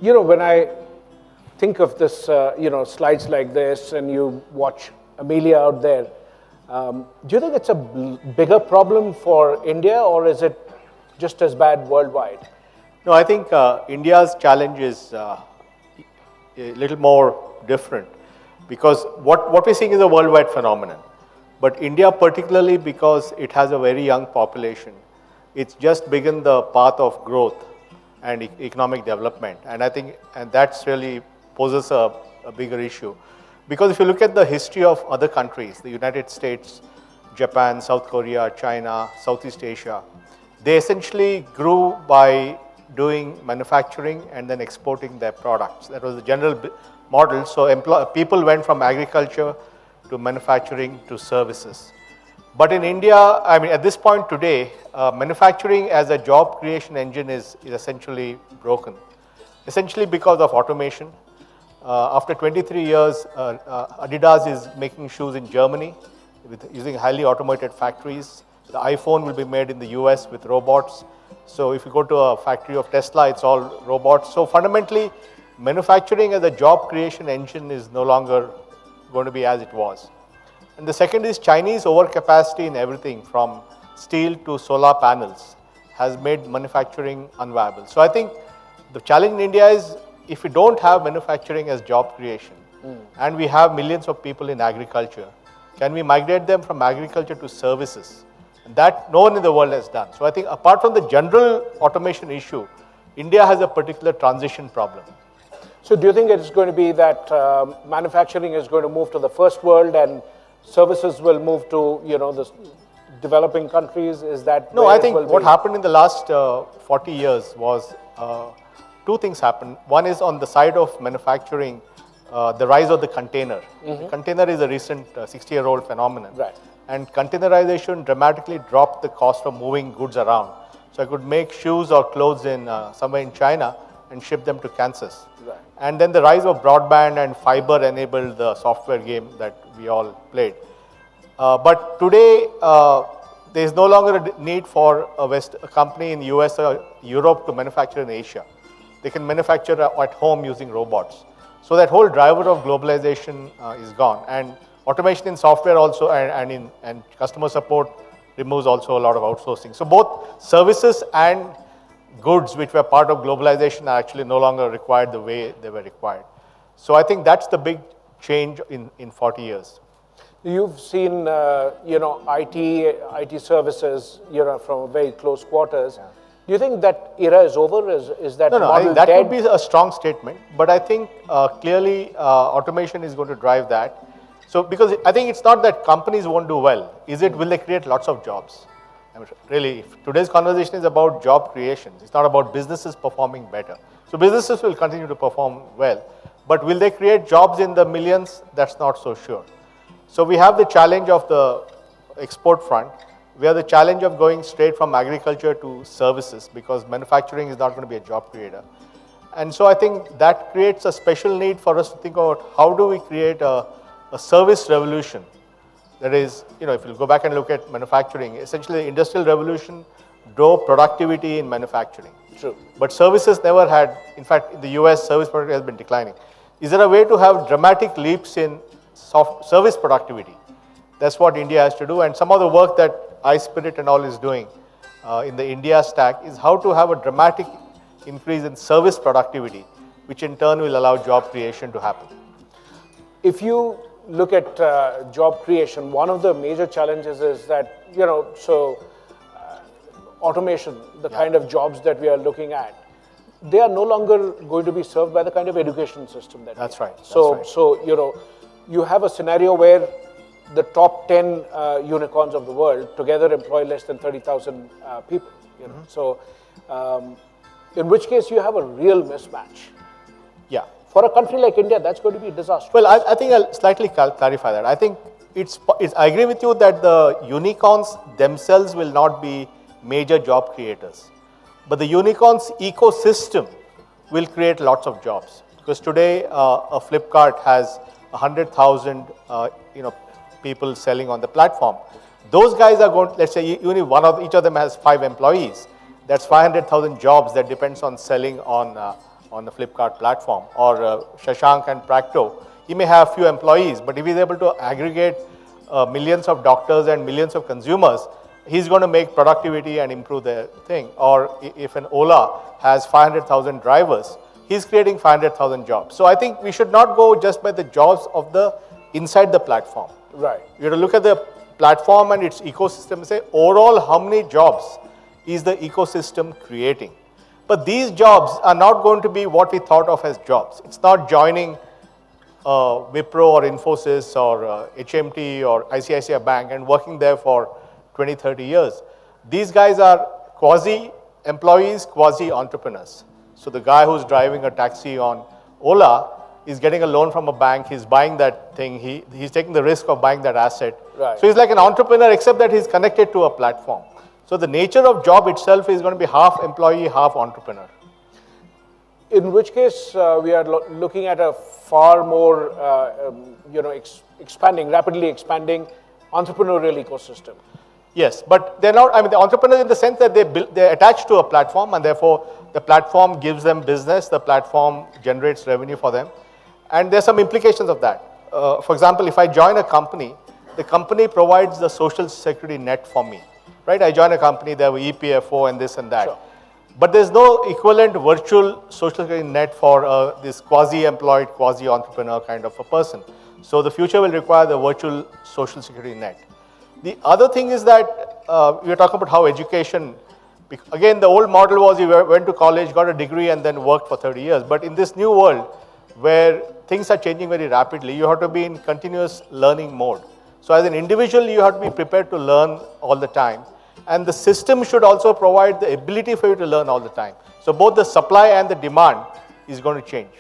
When I think of this, slides like this, and you watch Amelia out there, do you think it's a bigger problem for India, or is it just as bad worldwide? No, I think India's challenge is a little more different because what we're seeing is a worldwide phenomenon. But India particularly because it has a very young population, it's just begun the path of growth and economic development. And I think that's really poses a bigger issue. Because if you look at the history of other countries, the United States, Japan, South Korea, China, Southeast Asia, they essentially grew by doing manufacturing and then exporting their products. That was the general model. So people went from agriculture to manufacturing to services. But in India, I mean, at this point today, manufacturing as a job creation engine is essentially broken. Essentially because of automation. After 23 years, Adidas is making shoes in Germany using highly automated factories. The iPhone will be made in the US with robots. So if you go to a factory of Tesla, it's all robots. So fundamentally, manufacturing as a job creation engine is no longer going to be as it was. And the second is Chinese overcapacity in everything from steel to solar panels has made manufacturing unviable. So I think the challenge in India is if we don't have manufacturing as job creation and we have millions of people in agriculture, can we migrate them from agriculture to services? And that no one in the world has done. So I think apart from the general automation issue, India has a particular transition problem. So do you think it's going to be that manufacturing is going to move to the first world and services will move to, the developing countries? Is that no? I think what happened in the last 40 years was two things happened. One is on the side of manufacturing, the rise of the container. The container is a recent 60-year-old phenomenon. Right. And containerization dramatically dropped the cost of moving goods around. So I could make shoes or clothes in somewhere in China and ship them to Kansas. Right. And then the rise of broadband and fiber enabled the software game that we all played. But today, there is no longer a need for a company in US or Europe to manufacture in Asia. They can manufacture at home using robots. So that whole driver of globalization is gone. And automation in software also and customer support removes also a lot of outsourcing. So both services and goods which were part of globalization are actually no longer required the way they were required. So I think that's the big change in 40 years. You've seen, IT services, from very close quarters. Yeah. Do you think that era is over? Is that no, model that dead? would be a strong statement. But I think clearly automation is going to drive that. So because I think it's not that companies won't do well. Will they create lots of jobs? I mean, really, today's conversation is about job creation. It's not about businesses performing better. So businesses will continue to perform well. But will they create jobs in the millions? That's not so sure. So we have the challenge of the export front. We have the challenge of going straight from agriculture to services because manufacturing is not going to be a job creator. And so I think that creates a special need for us to think about how do we create a service revolution. That is, if you go back and look at manufacturing, essentially the industrial revolution drove productivity in manufacturing. True. But services never had, in fact, in the US, service productivity has been declining. Is there a way to have dramatic leaps in service productivity? That's what India has to do. And some of the work that iSpirit and all is doing in the India stack is how to have a dramatic increase in service productivity, which in turn will allow job creation to happen. If you look at job creation, one of the major challenges is that, automation, the kind of jobs that we are looking at, they are no longer going to be served by the kind of education system that That's we have. right. So, you have a scenario where the top 10 unicorns of the world together employ less than 30,000 people. So, in which case you have a real mismatch. Yeah. For a country like India, that's going to be a disaster. Well, I think I'll slightly clarify that. I think I agree with you that the unicorns themselves will not be major job creators. But the unicorns ecosystem will create lots of jobs. Because today, a Flipkart has 100,000 people selling on the platform. Those guys are going, let's say each of them has 5 employees. That's 500,000 jobs that depends on selling on on the Flipkart platform, or Shashank and Practo, he may have few employees, but if he's able to aggregate millions of doctors and millions of consumers, he's going to make productivity and improve their thing. Or if an Ola has 500,000 drivers, he's creating 500,000 jobs. So I think we should not go just by the jobs of the inside the platform. Right. You have to look at the platform and its ecosystem and say, overall, how many jobs is the ecosystem creating? But these jobs are not going to be what we thought of as jobs. It's not joining Wipro or Infosys or HMT or ICICI Bank and working there for 20, 30 years. These guys are quasi-employees, quasi-entrepreneurs. So the guy who's driving a taxi on Ola is getting a loan from a bank, he's buying that thing, he's taking the risk of buying that asset. Right. So he's like an entrepreneur, except that he's connected to a platform. So the nature of job itself is going to be half employee, half entrepreneur. In which case, we are looking at a far more, rapidly expanding entrepreneurial ecosystem. Yes, but they're not, I mean, the entrepreneurs in the sense that they're attached to a platform, and therefore the platform gives them business, the platform generates revenue for them. And there's some implications of that. For example, if I join a company, the company provides the social security net for me, right? I join a company, they have EPFO and this and that. Sure. But there's no equivalent virtual social security net for this quasi-employed, quasi-entrepreneur kind of a person. So the future will require the virtual social security net. The other thing is that we are talking about how education, again, the old model was you went to college, got a degree, and then worked for 30 years. But in this new world, where things are changing very rapidly, you have to be in continuous learning mode. So as an individual, you have to be prepared to learn all the time. And the system should also provide the ability for you to learn all the time. So both the supply and the demand is going to change.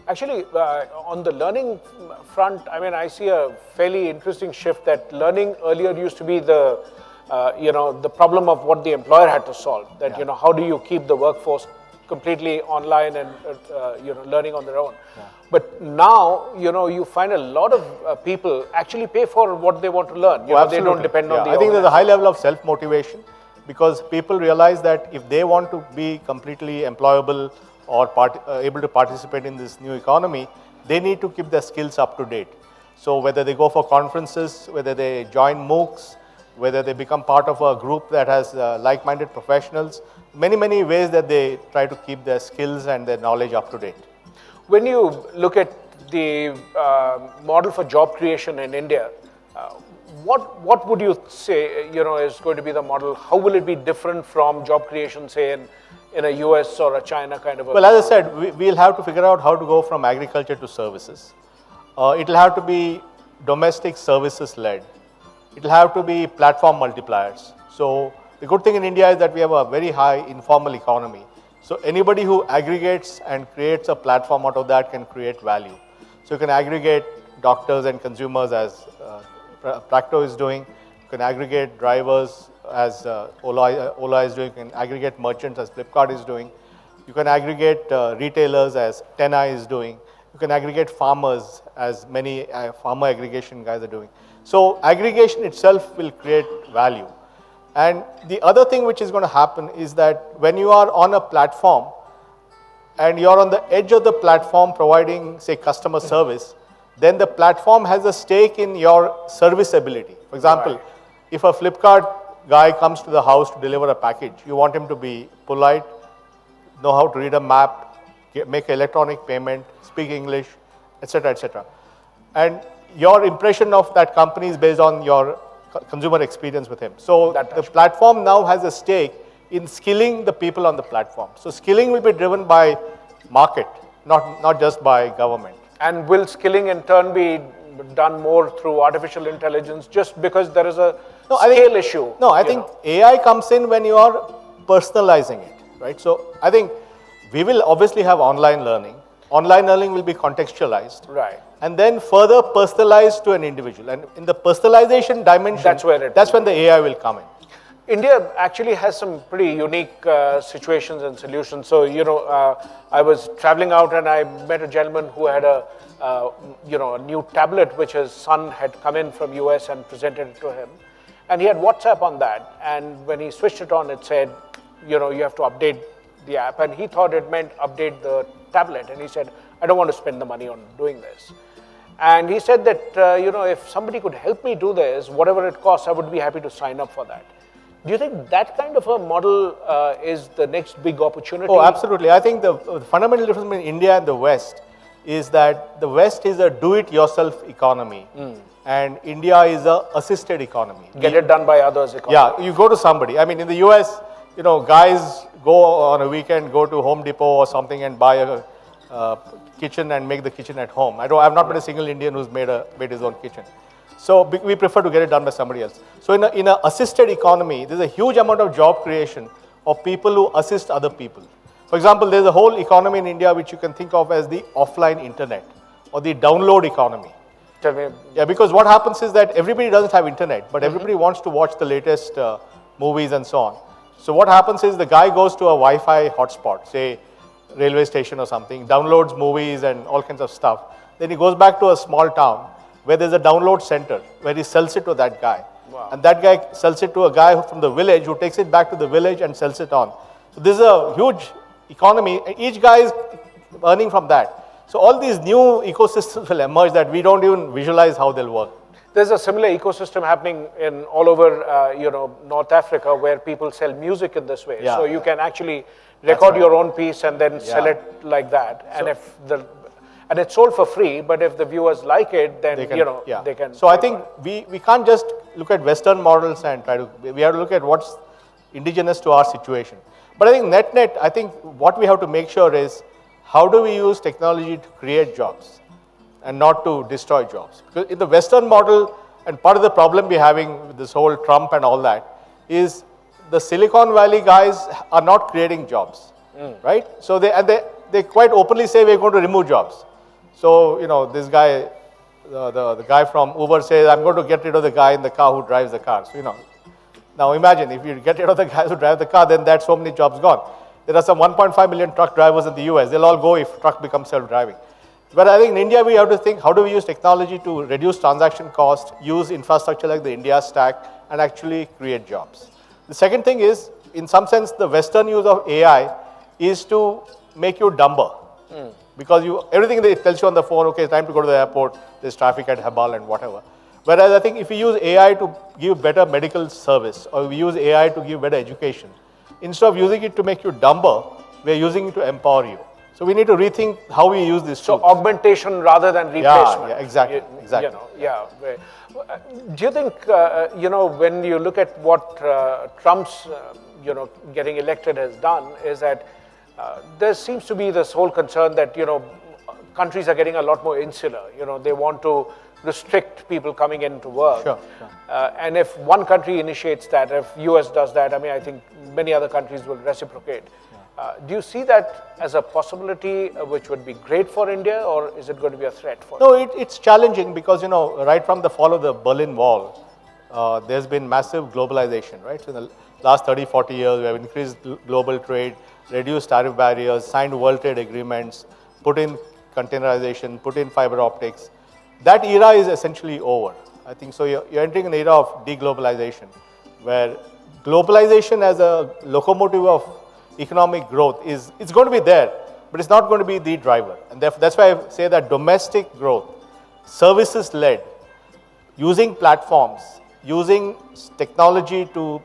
Actually, on the learning front, I mean, I see a fairly interesting shift that learning earlier used to be the problem of what the employer had to solve. That, Yeah. how do you keep the workforce completely online and, learning on their own. Yeah. But now, you find a lot of people actually pay for what they want to learn. They don't depend on the I think there's a high level of self-motivation because people realize that if they want to be completely employable or able to participate in this new economy, they need to keep their skills up to date. So whether they go for conferences, whether they join MOOCs, whether they become part of a group that has like-minded professionals, many ways that they try to keep their skills and their knowledge up to date. When you look at the model for job creation in India, what would you say is going to be the model? How will it be different from job creation, say in a US or a China kind of a? Well, as I said, we'll have to figure out how to go from agriculture to services. It'll have to be domestic services led. It'll have to be platform multipliers. So the good thing in India is that we have a very high informal economy. So anybody who aggregates and creates a platform out of that can create value. So you can aggregate doctors and consumers as Practo is doing. You can aggregate drivers as Ola is doing. You can aggregate merchants as Flipkart is doing. You can aggregate retailers as Tenai is doing. You can aggregate farmers as many farmer aggregation guys are doing. So aggregation itself will create value. And the other thing which is going to happen is that when you are on a platform and you're on the edge of the platform providing, say, customer service, then the platform has a stake in your service ability. For example, right. If a Flipkart guy comes to the house to deliver a package, you want him to be polite, know how to read a map, make electronic payment, speak English, etc., etc. And your impression of that company is based on your consumer experience with him. So the platform now has a stake in skilling the people on the platform. So skilling will be driven by market, not just by government. And will skilling in turn be done more through artificial intelligence just because there is a scale issue? No, I think AI comes in when you are personalizing it, right? So I think we will obviously have online learning. Online learning will be contextualized. Right. And then further personalized to an individual. And in the personalization dimension, that's when the AI will come in. India actually has some pretty unique situations and solutions. So, I was traveling out and I met a gentleman who had a new tablet which his son had come in from US and presented it to him. And he had WhatsApp on that. And when he switched it on, it said, you have to update the app, and he thought it meant update the tablet, and he said, I don't want to spend the money on doing this. And he said that, if somebody could help me do this, whatever it costs, I would be happy to sign up for that. Do you think that kind of a model is the next big opportunity? Oh, absolutely. I think the fundamental difference between India and the West is that the West is a do-it-yourself economy, and India is a assisted economy. Get it done by others economy. Yeah, you go to somebody. I mean, in the US, guys go on a weekend, go to Home Depot or something and buy a kitchen and make the kitchen at home. I've not met a single Indian who's made his own kitchen. So we prefer to get it done by somebody else. So in a assisted economy, there's a huge amount of job creation of people who assist other people. For example, there's a whole economy in India which you can think of as the offline internet or the download economy. Yeah, because what happens is that everybody doesn't have internet, but everybody wants to watch the latest movies and so on. So what happens is the guy goes to a Wi-Fi hotspot, say railway station or something, downloads movies and all kinds of stuff. Then he goes back to a small town where there's a download center where he sells it to that guy. Wow. And that guy sells it to a guy from the village who takes it back to the village and sells it on. So this is a huge economy. Each guy is earning from that. So all these new ecosystems will emerge that we don't even visualize how they'll work. There's a similar ecosystem happening in all over, North Africa, where people sell music in this way. Yeah. So you can actually record your own piece and then sell it like that. And and it's sold for free, but if the viewers like it, then they can. So I think we can't just look at Western models and we have to look at what's indigenous to our situation. But I think net, I think what we have to make sure is how do we use technology to create jobs and not to destroy jobs. Because in the Western model, and part of the problem we're having with this whole Trump and all that, is the Silicon Valley guys are not creating jobs, right? So they quite openly say we're going to remove jobs. So, this guy, the guy from Uber says, I'm going to get rid of the guy in the car who drives the car. So, now imagine if you get rid of the guys who drive the car, then that's so many jobs gone. There are some 1.5 million truck drivers in the US. They'll all go if truck becomes self-driving. But I think in India, we have to think, how do we use technology to reduce transaction cost, use infrastructure like the India stack, and actually create jobs. The second thing is, in some sense, the Western use of AI is to make you dumber. Because everything that it tells you on the phone, okay, it's time to go to the airport, there's traffic at Habal and whatever. Whereas I think if we use AI to give better medical service, or we use AI to give better education, instead of using it to make you dumber, we're using it to empower you. So we need to rethink how we use this tool. So augmentation rather than replacement. Yeah, exactly. Do you think, when you look at what Trump's, getting elected has done, is that there seems to be this whole concern that, countries are getting a lot more insular. They want to restrict people coming in to work. Sure. And if one country initiates that, if US does that, I think many other countries will reciprocate. Do you see that as a possibility which would be great for India, or is it going to be a threat for India? No, it's challenging because, right from the fall of the Berlin Wall, there's been massive globalization, right? So in the last 30, 40 years, we have increased global trade, reduced tariff barriers, signed world trade agreements, put in containerization, put in fiber optics. That era is essentially over. I think so. You're entering an era of deglobalization, where globalization as a locomotive of economic growth it's going to be there, but it's not going to be the driver. And that's why I say that domestic growth, services-led, using platforms, using technology to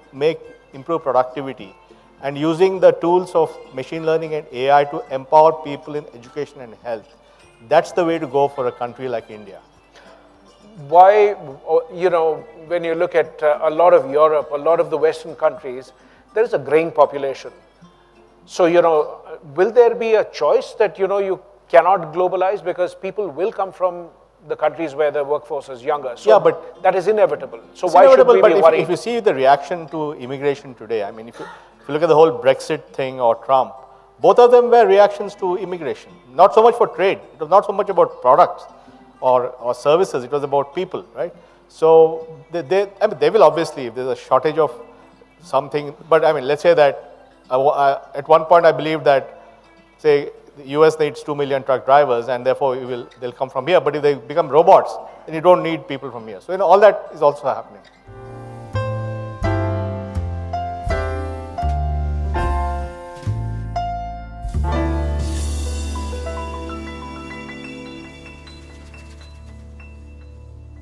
improve productivity, and using the tools of machine learning and AI to empower people in education and health. That's the way to go for a country like India. Why, when you look at a lot of Europe, a lot of the Western countries, there is a graying population. So, will there be a choice that, you cannot globalize because people will come from the countries where the workforce is younger? So yeah, but that is inevitable. So why should we be worried? If you see the reaction to immigration today, if you look at the whole Brexit thing or Trump, both of them were reactions to immigration. Not so much for trade. It was not so much about products or services. It was about people, right? So they will obviously, if there's a shortage of something, but let's say that at one point I believe that, say, the US needs 2 million truck drivers and therefore they'll come from here. But if they become robots, then you don't need people from here. So all that is also happening.